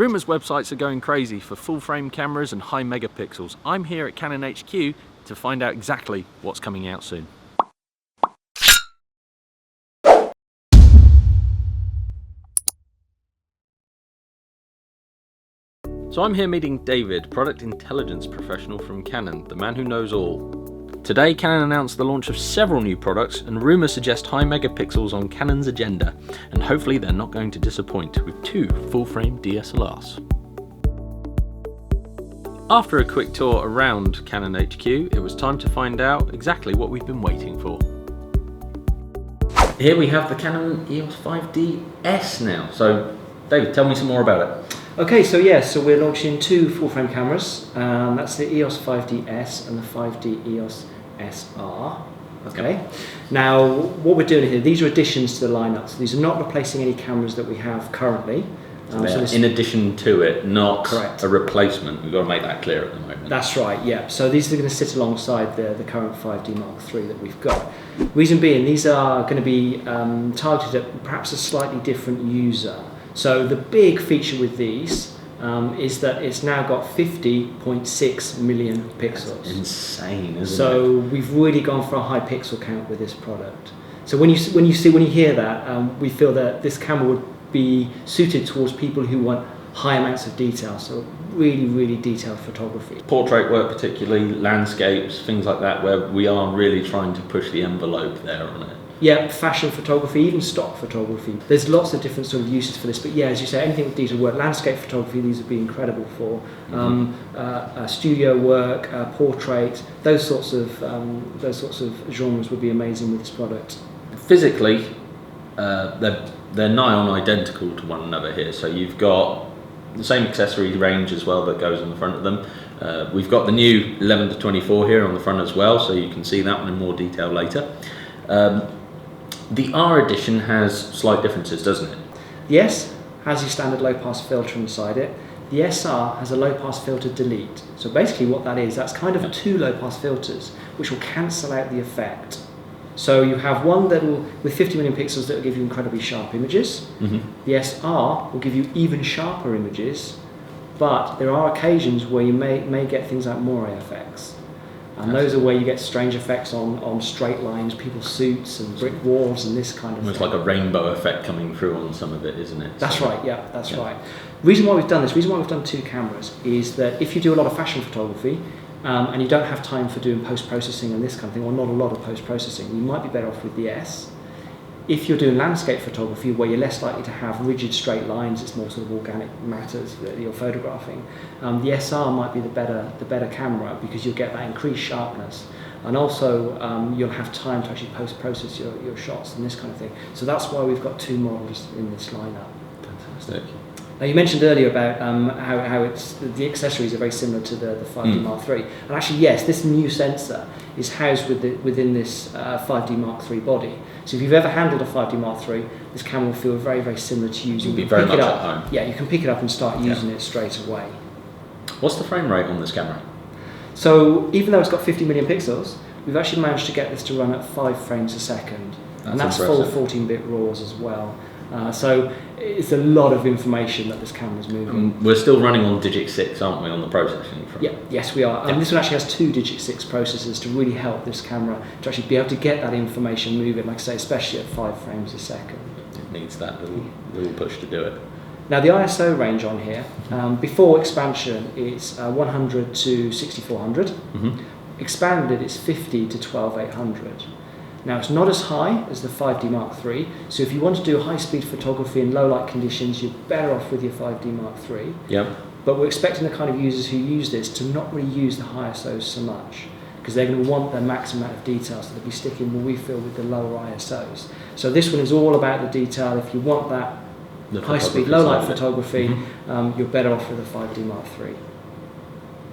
Rumours websites are going crazy for full frame cameras and high megapixels. I'm here at Canon HQ to find out exactly what's coming out soon. So I'm here meeting David, product intelligence professional from Canon, the man who knows all. Today Canon announced the launch of several new products, and rumours suggest high megapixels on Canon's agenda, and hopefully they're not going to disappoint with 2 full-frame DSLRs. After a quick tour around Canon HQ, it was time to find out exactly what we've been waiting for. Here we have the Canon EOS 5Ds now. So David, tell me some more about it. Okay, so we're launching 2 full-frame cameras. That's the EOS 5DS and the 5D EOS SR. Okay. Yep. Now, what we're doing here, these are additions to the lineup. So these are not replacing any cameras that we have currently. In addition to it, not correct. A replacement. We've got to make that clear at the moment. That's right, yeah. So these are going to sit alongside the current 5D Mark III that we've got. Reason being, these are going to be targeted at perhaps a slightly different user. So the big feature with these is that it's now got 50.6 million pixels. That's insane, isn't it? So we've really gone for a high pixel count with this product. So when you hear that, we feel that this camera would be suited towards people who want high amounts of detail. So really detailed photography. Portrait work, particularly landscapes, things like that, where we are really trying to push the envelope there on it. Yeah, fashion photography, even stock photography. There's lots of different sort of uses for this, but yeah, as you say, anything with detail work, landscape photography, these would be incredible for. Studio work, portrait, those sorts of genres would be amazing with this product. Physically, they're nigh on identical to one another here. So you've got the same accessory range as well that goes on the front of them. We've got the new 11 to 24 here on the front as well, so you can see that one in more detail later. The R edition has slight differences, doesn't it? The S has your standard low pass filter inside it. The SR has a low pass filter delete. So basically what that is, that's kind of 2 low pass filters which will cancel out the effect. So you have one that will, with 50 million pixels, that will give you incredibly sharp images. The SR will give you even sharper images, but there are occasions where you may get things like moire effects. And those are where you get strange effects on straight lines, people's suits and brick walls and this kind of thing. It's like a rainbow effect coming through on some of it, isn't it? That's right, yeah, that's right. Reason why we've done 2 cameras is that if you do a lot of fashion photography and you don't have time for doing post-processing and this kind of thing, or not a lot of post-processing, you might be better off with the S. If you're doing landscape photography where you're less likely to have rigid straight lines, it's more sort of organic matters that you're photographing, the SR might be the better camera because you'll get that increased sharpness, and also you'll have time to actually post-process your shots and this kind of thing. So that's why we've got 2 models in this lineup. Fantastic. Now you mentioned earlier about how the accessories are very similar to the 5D Mark III, and actually yes, this new sensor is housed within this 5D Mark III body. So if you've ever handled a 5D Mark III, this camera will feel very similar to using. You'll be very much at home. Yeah, you can pick it up and start using it straight away. What's the frame rate on this camera? So even though it's got 50 million pixels, we've actually managed to get this to run at 5 frames a second, and that's impressive. Full 14-bit RAWs as well. So it's a lot of information that this camera's moving. We're still running on Digit 6, aren't we, on the processing front? Yeah, yes we are. And this one actually has 2 Digit 6 processors to really help this camera to actually be able to get that information moving, like I say, especially at 5 frames a second. It needs that little push to do it. Now the ISO range on here, before expansion, it's 100 to 6400. Expanded, it's 50 to 12800. Now it's not as high as the 5D Mark III, so if you want to do high-speed photography in low-light conditions, you're better off with your 5D Mark III. Yep. But we're expecting the kind of users who use this to not really use the high ISOs so much, because they're going to want their maximum amount of detail, so they'll be sticking, what we feel, with the lower ISOs. So this one is all about the detail. If you want that high-speed, low-light photography, you're better off with the 5D Mark III.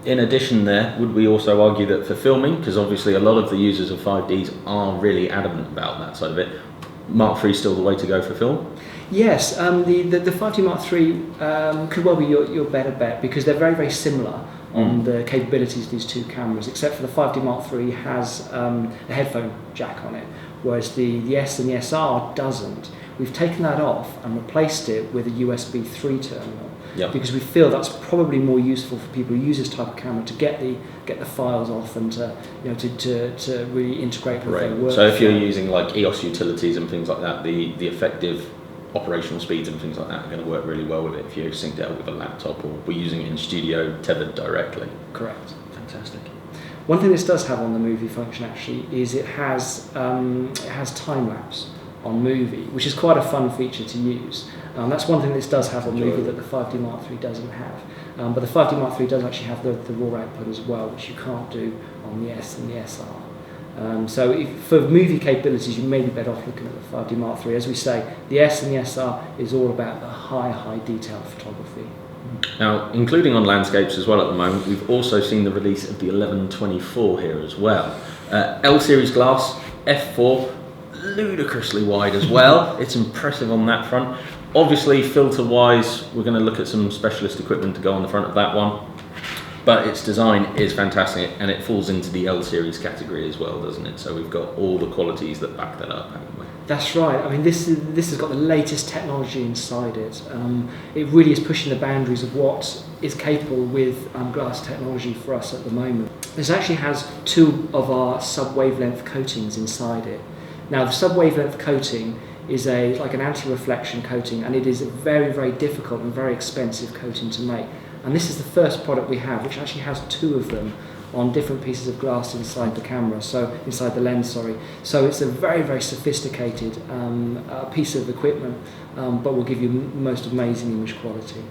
In addition there, would we also argue that for filming, because obviously a lot of the users of 5Ds are really adamant about that side of it, Mark III is still the way to go for film? Yes, the 5D Mark III could well be your better bet, because they're very similar on the capabilities of these 2 cameras, except for the 5D Mark III has a headphone jack on it, whereas the S and the SR doesn't. We've taken that off and replaced it with a USB 3 terminal. because we feel that's probably more useful for people who use this type of camera to get the files off and to really integrate with their work. So if you're using like EOS utilities and things like that, the effective operational speeds and things like that are going to work really well with it if you synced it up with a laptop, or we're using it in studio tethered directly. Correct. Fantastic. One thing this does have on the movie function actually is it has time lapse on movie, which is quite a fun feature to use. That's one thing this does have on movie that the 5D Mark III doesn't have. But the 5D Mark III does actually have the raw output as well, which you can't do on the S and the SR. So for movie capabilities, you may be better off looking at the 5D Mark III. As we say, the S and the SR is all about the high detail photography. Now, including on landscapes as well at the moment, we've also seen the release of the 11-24 here as well. L-series glass, f4, ludicrously wide as well. It's impressive on that front. Obviously, filter-wise, we're going to look at some specialist equipment to go on the front of that one. But its design is fantastic, and it falls into the L-series category as well, doesn't it? So we've got all the qualities that back that up, haven't we? That's right. I mean, this has got the latest technology inside it. It really is pushing the boundaries of what is capable with glass technology for us at the moment. This actually has 2 of our sub-wavelength coatings inside it. Now, the sub-wavelength coating is like an anti-reflection coating, and it is a very difficult and very expensive coating to make. And this is the first product we have, which actually has 2 of them on different pieces of glass inside the camera, so inside the lens, sorry. So it's a very sophisticated piece of equipment, but will give you most amazing image quality.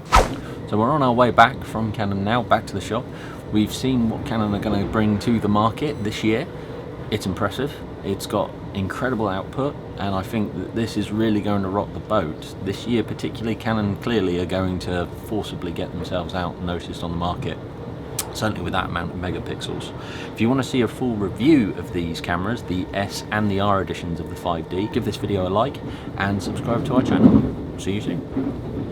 So we're on our way back from Canon now, back to the shop. We've seen what Canon are going to bring to the market this year. It's impressive. It's got incredible output, and I think that this is really going to rock the boat. This year particularly, Canon clearly are going to forcibly get themselves out and noticed on the market, certainly with that amount of megapixels. If you want to see a full review of these cameras, the S and the R editions of the 5D, give this video a like and subscribe to our channel. See you soon.